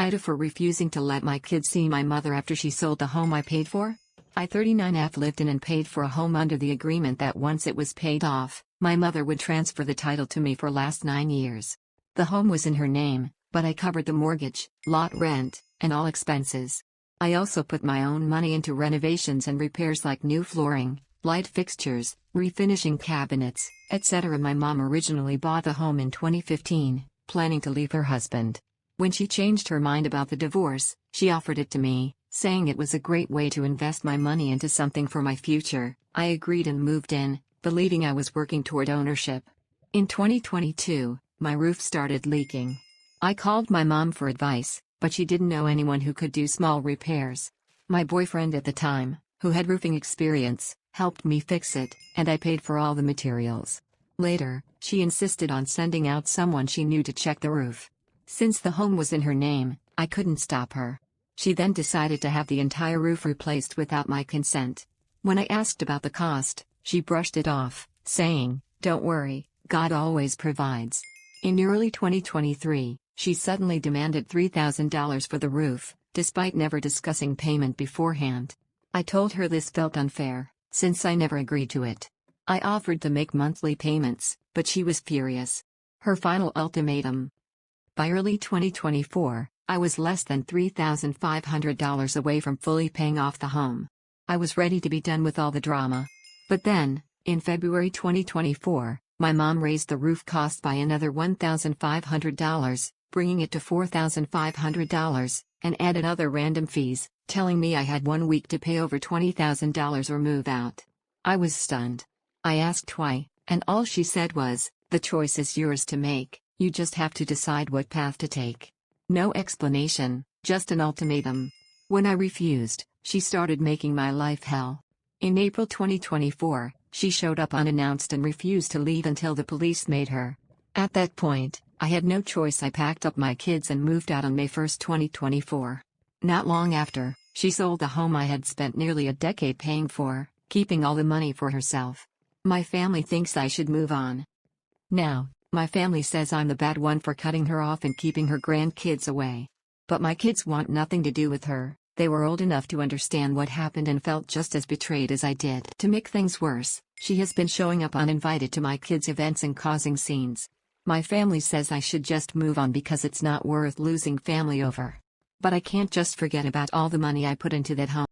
AITA for refusing to let my kids see my mother after she sold the home I paid for. I 39F lived in and paid for a home under the agreement that once it was paid off, my mother would transfer the title to me for last 9 years. The home was in her name, but I covered the mortgage, lot rent, and all expenses. I also put my own money into renovations and repairs like new flooring, light fixtures, refinishing cabinets, etc. My mom originally bought the home in 2015, planning to leave her husband. When she changed her mind about the divorce, she offered it to me, saying it was a great way to invest my money into something for my future. I agreed and moved in, believing I was working toward ownership. In 2022, my roof started leaking. I called my mom for advice, but she didn't know anyone who could do small repairs. My boyfriend at the time, who had roofing experience, helped me fix it, and I paid for all the materials. Later, she insisted on sending out someone she knew to check the roof. Since the home was in her name, I couldn't stop her. She then decided to have the entire roof replaced without my consent. When I asked about the cost, she brushed it off, saying, "Don't worry, God always provides." In early 2023, she suddenly demanded $3,000 for the roof, despite never discussing payment beforehand. I told her this felt unfair, since I never agreed to it. I offered to make monthly payments, but she was furious. Her final ultimatum. By early 2024, I was less than $3,500 away from fully paying off the home. I was ready to be done with all the drama. But then, in February 2024, my mom raised the roof cost by another $1,500, bringing it to $4,500, and added other random fees, telling me I had 1 week to pay over $20,000 or move out. I was stunned. I asked why, and all she said was, "The choice is yours to make. You just have to decide what path to take." No explanation, just an ultimatum. When I refused, she started making my life hell. In April 2024, she showed up unannounced and refused to leave until the police made her. At that point, I had no choice. I packed up my kids and moved out on May 1, 2024. Not long after, she sold the home I had spent nearly a decade paying for, keeping all the money for herself. My family thinks I should move on. Now, my family says I'm the bad one for cutting her off and keeping her grandkids away. But my kids want nothing to do with her. They were old enough to understand what happened and felt just as betrayed as I did. To make things worse, she has been showing up uninvited to my kids' events and causing scenes. My family says I should just move on because it's not worth losing family over. But I can't just forget about all the money I put into that home.